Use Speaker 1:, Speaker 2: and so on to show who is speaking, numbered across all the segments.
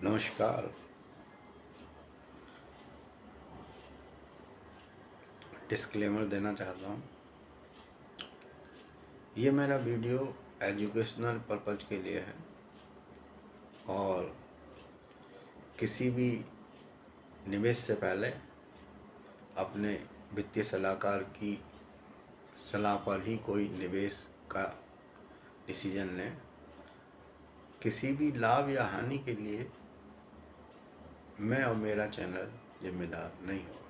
Speaker 1: नमस्कार। डिस्क्लेमर देना चाहता हूँ। ये मेरा वीडियो एजुकेशनल पर्पज़ के लिए है और किसी भी निवेश से पहले अपने वित्तीय सलाहकार की सलाह पर ही कोई निवेश का डिसीजन लें। किसी भी लाभ या हानि के लिए मैं और मेरा चैनल जिम्मेदार नहीं होगा।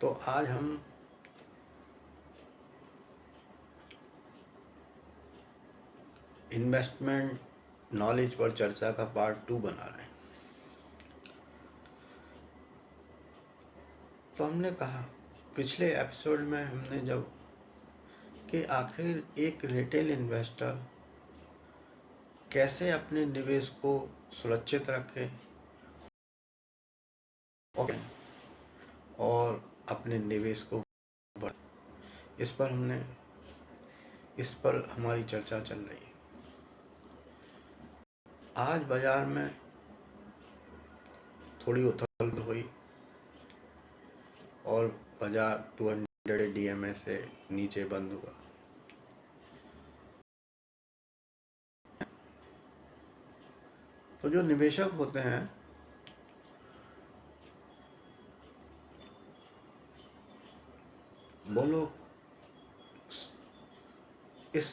Speaker 1: तो आज हम इन्वेस्टमेंट नॉलेज पर चर्चा का पार्ट 2 बना रहे हैं। तो हमने कहा पिछले एपिसोड में हमने जब कि आखिर एक रिटेल इन्वेस्टर कैसे अपने निवेश को सुरक्षित रखे और अपने निवेश को बढ़ाए, इस पर हमारी चर्चा चल रही है। आज बाजार में थोड़ी उथल हुई और बाजार 200 DMA से नीचे बंद हुआ। तो जो निवेशक होते हैं वो लोग इस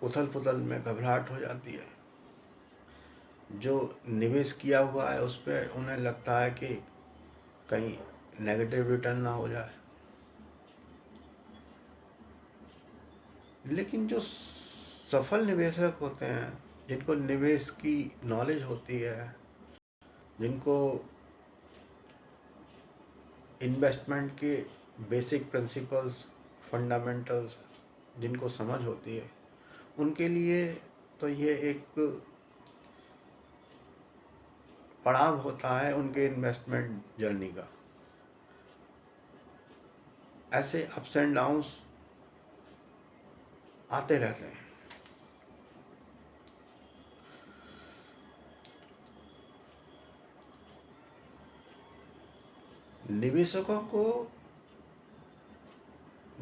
Speaker 1: उथल पुथल में घबराहट हो जाती है। जो निवेश किया हुआ है उस पर उन्हें लगता है कि कहीं नेगेटिव रिटर्न ना हो जाए। लेकिन जो सफल निवेशक होते हैं, जिनको निवेश की नॉलेज होती है, जिनको इन्वेस्टमेंट के बेसिक प्रिंसिपल्स, फंडामेंटल्स जिनको समझ होती है, उनके लिए तो ये एक पड़ाव होता है उनके इन्वेस्टमेंट जर्नी का। ऐसे अप्स एंड डाउन्स आते रहते हैं। निवेशकों को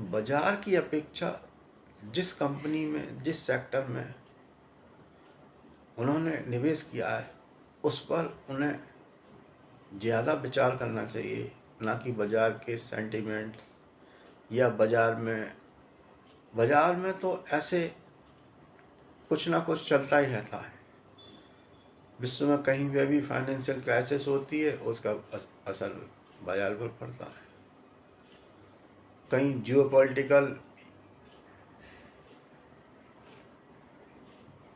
Speaker 1: बाजार की अपेक्षा जिस कंपनी में, जिस सेक्टर में उन्होंने निवेश किया है उस पर उन्हें ज़्यादा विचार करना चाहिए, ना कि बाज़ार के सेंटिमेंट या बाज़ार में तो ऐसे कुछ ना कुछ चलता ही रहता है। विश्व में कहीं पे भी फाइनेंशियल क्राइसिस होती है, उसका असर बाजार पर पड़ता है। कहीं जियोपॉलिटिकल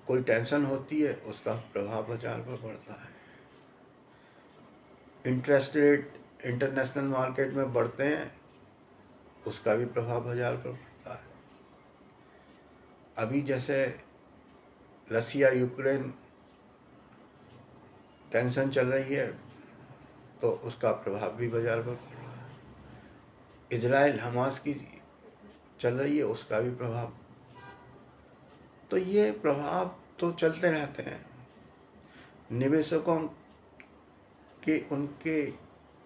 Speaker 1: कोई टेंशन होती है, उसका प्रभाव बाजार पर पड़ता है। इंटरेस्ट रेट इंटरनेशनल मार्केट में बढ़ते हैं, उसका भी प्रभाव बाजार पर पड़ता है। अभी जैसे रसिया यूक्रेन टेंशन चल रही है, तो उसका प्रभाव भी बाजार पर पड़ रहा है। इजराइल हमास की चल रही है, उसका भी प्रभाव। तो ये प्रभाव तो चलते रहते हैं। निवेशकों के उनके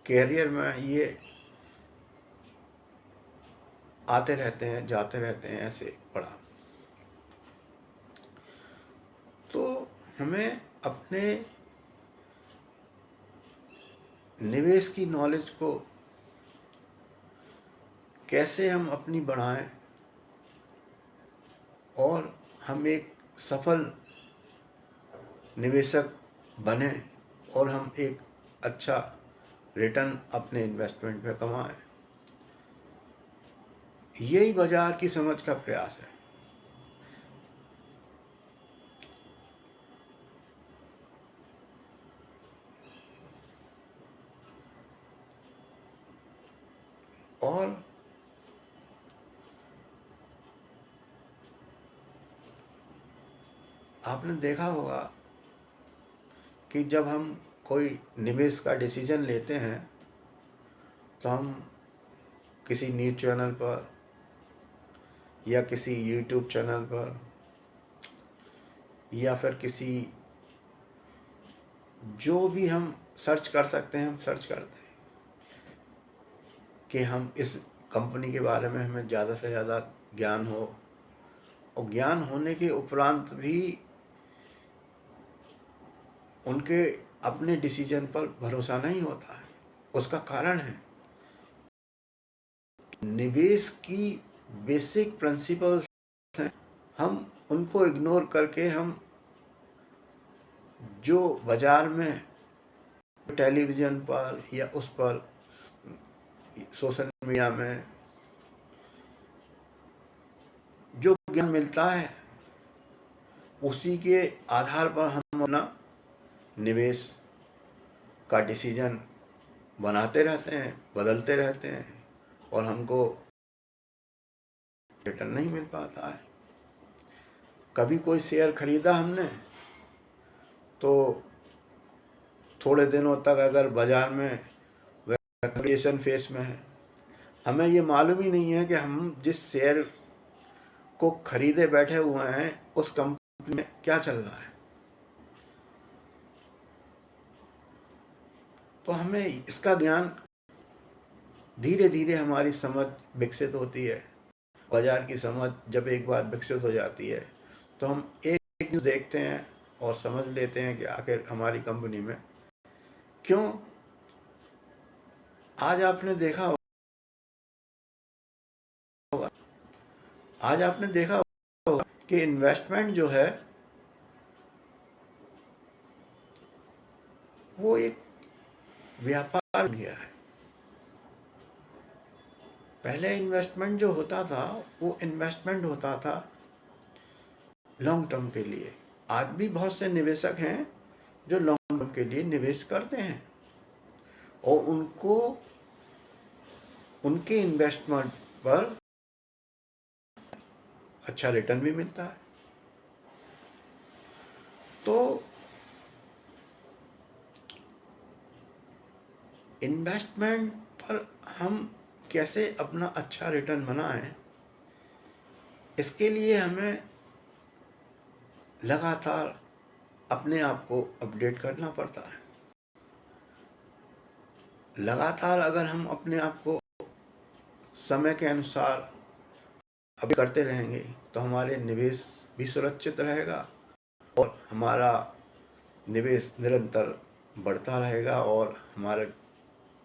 Speaker 1: कैरियर में ये आते रहते हैं, जाते रहते हैं, ऐसे पड़ा। तो हमें अपने निवेश की नॉलेज को कैसे हम अपनी बढ़ाएं और हम एक सफल निवेशक बने और हम एक अच्छा रिटर्न अपने इन्वेस्टमेंट पे कमाएं, यही बाजार की समझ का प्रयास है। और आपने देखा होगा कि जब हम कोई निवेश का डिसीजन लेते हैं तो हम किसी न्यूज़ चैनल पर या किसी यूट्यूब चैनल पर या फिर किसी, जो भी हम सर्च कर सकते हैं हम सर्च करते हैं कि हम इस कंपनी के बारे में हमें ज़्यादा से ज़्यादा ज्ञान हो। और ज्ञान होने के उपरांत भी उनके अपने डिसीजन पर भरोसा नहीं होता है। उसका कारण है निवेश की बेसिक प्रिंसिपल्स हैं, हम उनको इग्नोर करके हम जो बाजार में टेलीविज़न पर या उस पर सोशल मीडिया में जो ज्ञान मिलता है उसी के आधार पर हम अपना निवेश का डिसीजन बनाते रहते हैं, बदलते रहते हैं और हमको रिटर्न नहीं मिल पाता है। कभी कोई शेयर खरीदा हमने तो थोड़े दिनों तक अगर बाजार में वैल्यूएशन फेस में है, हमें ये मालूम ही नहीं है कि हम जिस शेयर को खरीदे बैठे हुए हैं उस कंपनी में क्या चल रहा है। तो हमें इसका ज्ञान धीरे धीरे हमारी समझ विकसित होती है। बाजार की समझ जब एक बार विकसित हो जाती है तो हम एक न्यूज़ देखते हैं और समझ लेते हैं कि आखिर हमारी कंपनी में क्यों। आज आपने देखा होगा कि इन्वेस्टमेंट जो है वो एक व्यापार बन गया है। पहले इन्वेस्टमेंट जो होता था वो इन्वेस्टमेंट होता था लॉन्ग टर्म के लिए। आज भी बहुत से निवेशक हैं जो लॉन्ग टर्म के लिए निवेश करते हैं और उनको उनके इन्वेस्टमेंट पर अच्छा रिटर्न भी मिलता है। तो इन्वेस्टमेंट पर हम कैसे अपना अच्छा रिटर्न बनाएं, इसके लिए हमें लगातार अपने आप को अपडेट करना पड़ता है। लगातार अगर हम अपने आप को समय के अनुसार अपडेट करते रहेंगे तो हमारे निवेश भी सुरक्षित रहेगा और हमारा निवेश निरंतर बढ़ता रहेगा और हमारा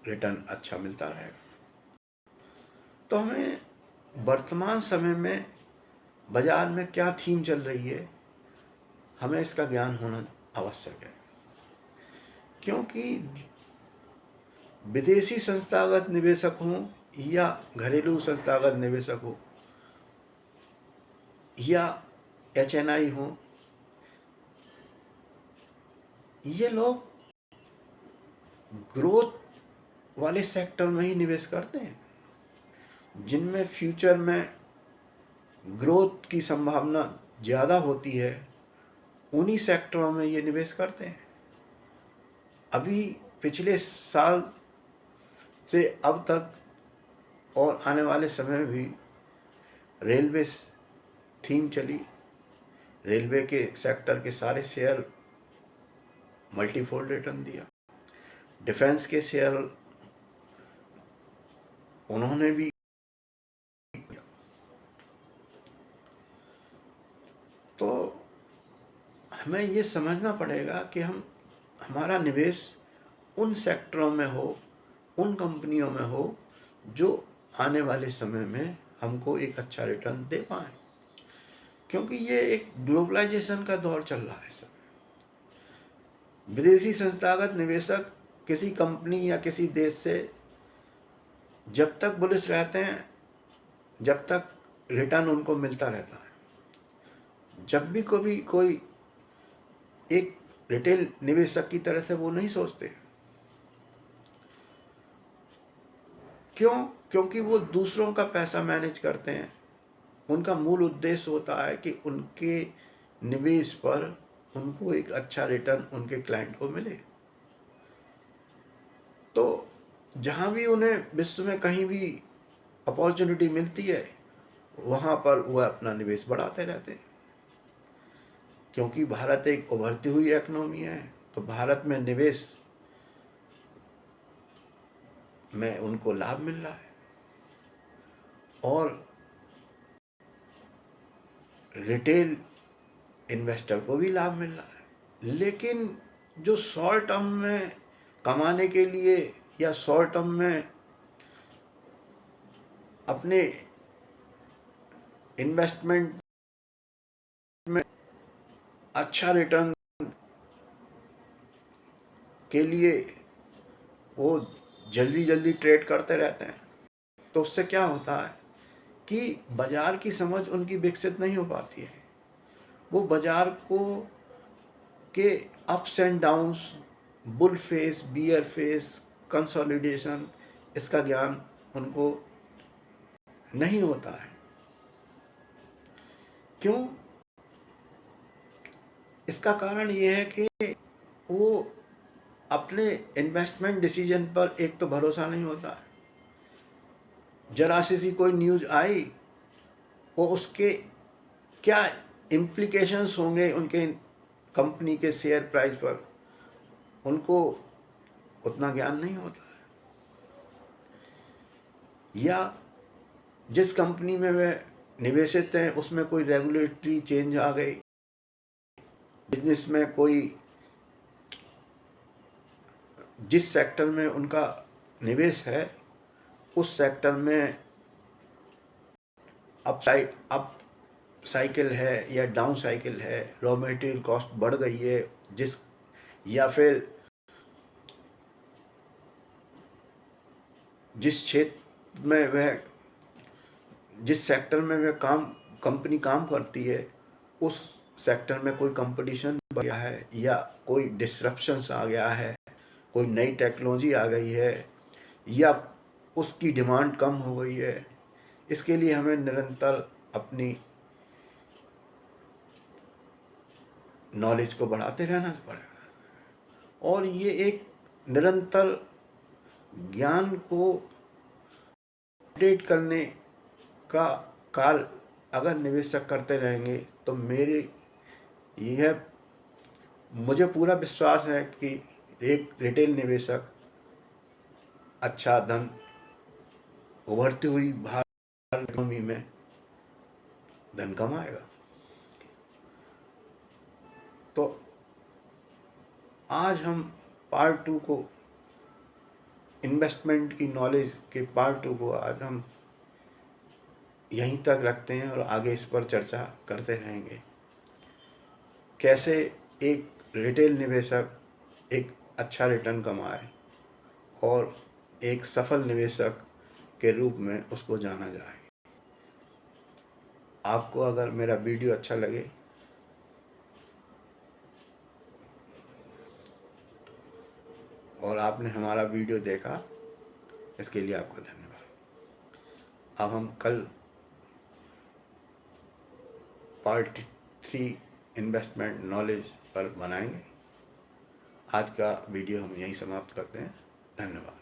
Speaker 1: रिटर्न अच्छा मिलता रहेगा। तो हमें वर्तमान समय में बाजार में क्या थीम चल रही है, हमें इसका ज्ञान होना आवश्यक है। क्योंकि विदेशी संस्थागत निवेशक हों या घरेलू संस्थागत निवेशक हो या HNI हो, ये लोग ग्रोथ वाले सेक्टर में ही निवेश करते हैं, जिनमें फ्यूचर में ग्रोथ की संभावना ज़्यादा होती है। उन्हीं सेक्टरों में ये निवेश करते हैं। अभी पिछले साल से अब तक और आने वाले समय में भी रेलवे थीम चली। रेलवे के सेक्टर के सारे शेयर मल्टीफोल्ड रिटर्न दिया। डिफेंस के शेयर उन्होंने भी किया। तो हमें ये समझना पड़ेगा कि हमारा निवेश उन सेक्टरों में हो, उन कंपनियों में हो जो आने वाले समय में हमको एक अच्छा रिटर्न दे पाए। क्योंकि ये एक ग्लोबलाइजेशन का दौर चल रहा है। सब विदेशी संस्थागत निवेशक किसी कंपनी या किसी देश से जब तक बुलिश रहते हैं, जब तक रिटर्न उनको मिलता रहता है। जब भी कभी कोई एक रिटेल निवेशक की तरह से वो नहीं सोचते। क्यों? क्योंकि वो दूसरों का पैसा मैनेज करते हैं। उनका मूल उद्देश्य होता है कि उनके निवेश पर उनको एक अच्छा रिटर्न उनके क्लाइंट को मिले। तो जहाँ भी उन्हें विश्व में कहीं भी अपॉर्चुनिटी मिलती है, वहाँ पर वह अपना निवेश बढ़ाते रहते हैं। क्योंकि भारत एक उभरती हुई इकोनॉमी है, तो भारत में निवेश में उनको लाभ मिल रहा है और रिटेल इन्वेस्टर को भी लाभ मिल रहा है। लेकिन जो शॉर्ट टर्म में कमाने के लिए या शॉर्ट टर्म में अपने इन्वेस्टमेंट में अच्छा रिटर्न के लिए वो जल्दी जल्दी ट्रेड करते रहते हैं, तो उससे क्या होता है कि बाजार की समझ उनकी विकसित नहीं हो पाती है। वो बाजार को के ups and downs, bull phase, bear phase, consolidation, इसका ज्ञान उनको नहीं होता है। क्यों? इसका कारण ये है कि वो अपने इन्वेस्टमेंट डिसीजन पर एक तो भरोसा नहीं होता है। जरा सी कोई न्यूज़ आई, वो उसके क्या इम्प्लीकेशंस होंगे उनके कंपनी के शेयर प्राइस पर, उनको उतना ज्ञान नहीं होता है। या जिस कंपनी में वे निवेशित हैं उसमें कोई रेगुलेटरी चेंज आ गई, बिजनेस में कोई, जिस सेक्टर में उनका निवेश है उस सेक्टर में अप साइकिल है या डाउन साइकिल है, रॉ मटेरियल कॉस्ट बढ़ गई है, या फिर जिस क्षेत्र में वह, जिस सेक्टर में वह कंपनी काम करती है उस सेक्टर में कोई कंपटीशन बढ़ गया है या कोई डिस्रप्शंस आ गया है, कोई नई टेक्नोलॉजी आ गई है या उसकी डिमांड कम हो गई है। इसके लिए हमें निरंतर अपनी नॉलेज को बढ़ाते रहना पड़ेगा और ये एक निरंतर ज्ञान को अपडेट करने का काल अगर निवेशक करते रहेंगे तो मुझे पूरा विश्वास है कि एक रिटेल निवेशक अच्छा धन उभरती हुई भारत इकोनॉमी में धन कमाएगा। तो आज हम पार्ट 2 को, इन्वेस्टमेंट की नॉलेज के पार्ट 2 को आज हम यहीं तक रखते हैं और आगे इस पर चर्चा करते रहेंगे। कैसे एक रिटेल निवेशक एक अच्छा रिटर्न कमाए और एक सफल निवेशक के रूप में उसको जाना जाए। आपको अगर मेरा वीडियो अच्छा लगे और आपने हमारा वीडियो देखा, इसके लिए आपका धन्यवाद। अब हम कल पार्ट 3 इन्वेस्टमेंट नॉलेज पर बनाएंगे। आज का वीडियो हम यहीं समाप्त करते हैं। धन्यवाद।